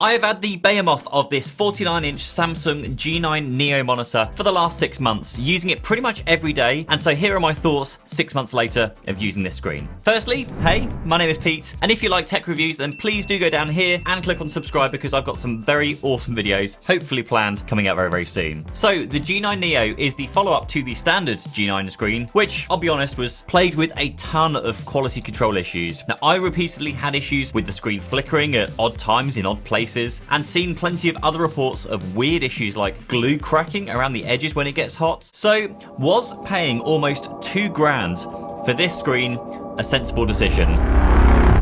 I have had the behemoth of this 49-inch Samsung G9 Neo monitor for the last 6 months, using it pretty much every day, and so here are my thoughts 6 months later of using this screen. Firstly, hey, my name is Pete, and if you like tech reviews, then please do go down here and click on subscribe because I've got some very awesome videos, hopefully planned, coming out very, very soon. So, the G9 Neo is the follow-up to the standard G9 screen, which, I'll be honest, was plagued with a ton of quality control issues. Now, I repeatedly had issues with the screen flickering at odd times in odd places, and seen plenty of other reports of weird issues like glue cracking around the edges when it gets hot. So, was paying almost $2,000 for this screen a sensible decision?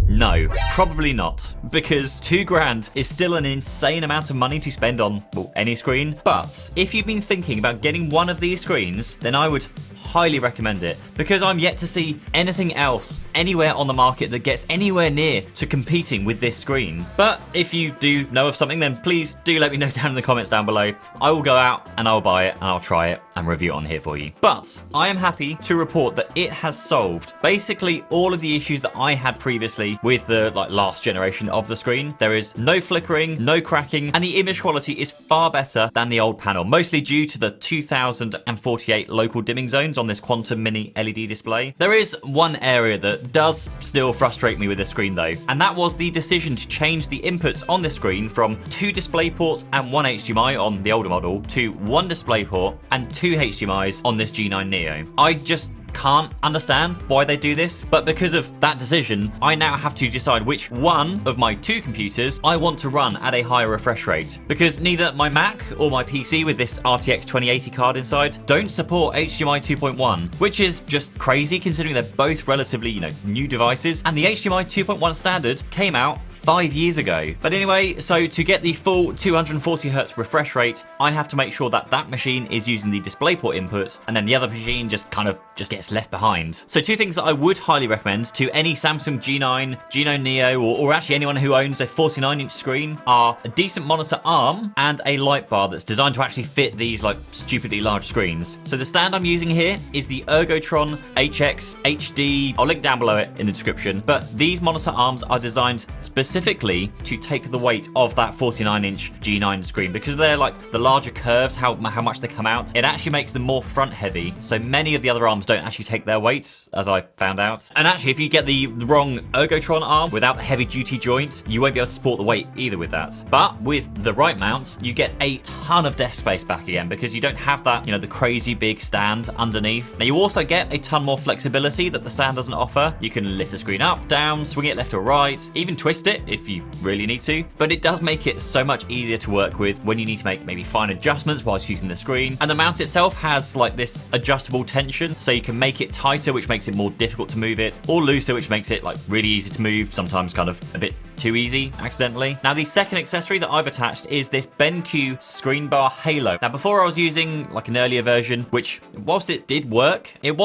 No, probably not, because $2,000 is still an insane amount of money to spend on, well, any screen. But if you've been thinking about getting one of these screens, then I would highly recommend it, because I'm yet to see anything else anywhere on the market that gets anywhere near to competing with this screen. But if you do know of something, then please do let me know down in the comments down below. I will go out and I'll buy it and I'll try it and review it on here for you. But I am happy to report that it has solved basically all of the issues that I had previously with the last generation of the screen. There is no flickering, no cracking, and the image quality is far better than the old panel, mostly due to the 2048 local dimming zones on this Quantum Mini LED display. There is one area that does still frustrate me with this screen though, and that was the decision to change the inputs on this screen from 2 display ports and 1 HDMI on the older model to 1 display port and 2 HDMIs on this G9 Neo. I just can't understand why they do this, but because of that decision, I now have to decide which one of my 2 computers I want to run at a higher refresh rate, because neither my Mac or my PC with this RTX 2080 card inside don't support HDMI 2.1, which is just crazy considering they're both relatively, new devices, and the HDMI 2.1 standard came out 5 years ago. But anyway, so to get the full 240Hz refresh rate, I have to make sure that that machine is using the DisplayPort input, and then the other machine just gets left behind. So 2 things that I would highly recommend to any Samsung G9 Neo, or actually anyone who owns a 49-inch screen, are a decent monitor arm and a light bar that's designed to actually fit these stupidly large screens. So the stand I'm using here is the Ergotron HX HD. I'll link down below it in the description, but these monitor arms are designed specifically to take the weight of that 49-inch G9 screen, because they're the larger curves, how much they come out, it actually makes them more front heavy, so many of the other arms don't actually take their weight, as I found out. And actually, if you get the wrong Ergotron arm without the heavy duty joint, you won't be able to support the weight either with that. But with the right mount, you get a ton of desk space back again, because you don't have that, the crazy big stand underneath. Now you also get a ton more flexibility that the stand doesn't offer. You can lift the screen up, down, swing it left or right, even twist it if you really need to. But it does make it so much easier to work with when you need to make maybe fine adjustments whilst using the screen. And the mount itself has this adjustable tension, so you can make it tighter, which makes it more difficult to move it, or looser, which makes it really easy to move, sometimes kind of a bit too easy accidentally. Now the second accessory that I've attached is this BenQ screen bar halo. Now before I was using an earlier version, which whilst it did work, it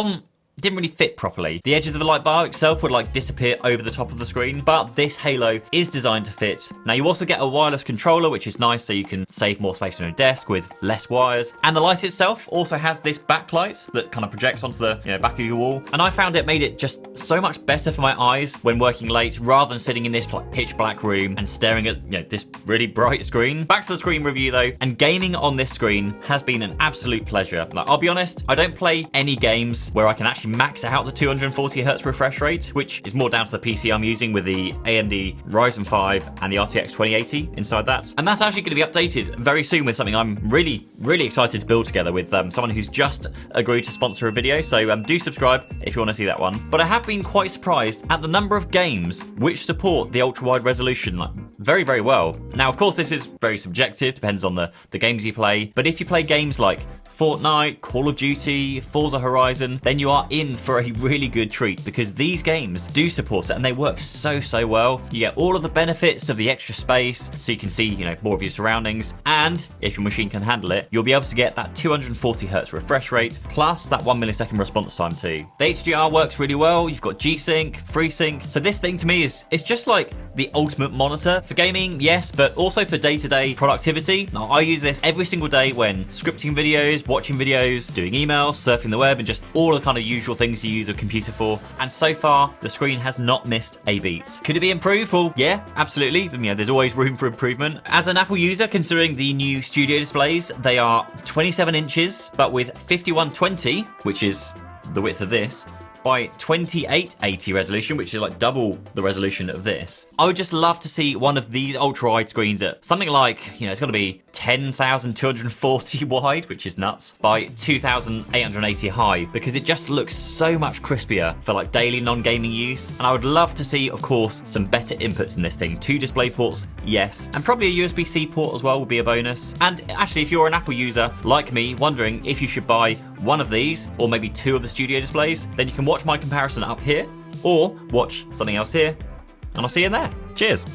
didn't really fit properly. The edges of the light bar itself would disappear over the top of the screen, but this halo is designed to fit. Now you also get a wireless controller, which is nice, so you can save more space on your desk with less wires. And the light itself also has this backlight that kind of projects onto the back of your wall. And I found it made it just so much better for my eyes when working late, rather than sitting in this pitch black room and staring at this really bright screen. Back to the screen review though, and gaming on this screen has been an absolute pleasure. I'll be honest, I don't play any games where I can actually max out the 240Hz refresh rate, which is more down to the PC I'm using with the AMD Ryzen 5 and the RTX 2080 inside that. And that's actually going to be updated very soon with something I'm really, really excited to build together with someone who's just agreed to sponsor a video. So do subscribe if you want to see that one. But I have been quite surprised at the number of games which support the ultra-wide resolution very, very well. Now, of course, this is very subjective, depends on the games you play. But if you play games like Fortnite, Call of Duty, Forza Horizon, then you are in for a really good treat, because these games do support it and they work so well. You get all of the benefits of the extra space, so you can see more of your surroundings, and if your machine can handle it, you'll be able to get that 240Hz refresh rate plus that 1 millisecond response time too. The HDR works really well. You've got G-Sync, FreeSync. So this thing to me is just the ultimate monitor for gaming, yes, but also for day-to-day productivity. Now I use this every single day when scripting videos, just watching videos, doing emails, surfing the web, and just all the kind of usual things you use a computer for. And so far, the screen has not missed a beat. Could it be improved? Well, yeah, absolutely. You know, there's always room for improvement. As an Apple user, considering the new studio displays, they are 27 inches, but with 5120, which is the width of this, by 2880 resolution, which is like double the resolution of this. I would just love to see one of these ultra-wide screens at something like, you know, it's going to be 10,240 wide, which is nuts, by 2,880 high, because it just looks so much crispier for like daily non-gaming use. And I would love to see, of course, some better inputs in this thing. 2 display ports, yes, and probably a USB-C port as well would be a bonus. And actually, if you're an Apple user like me, wondering if you should buy one of these or maybe 2 of the studio displays, then you can watch my comparison up here or watch something else here, and I'll see you in there. Cheers.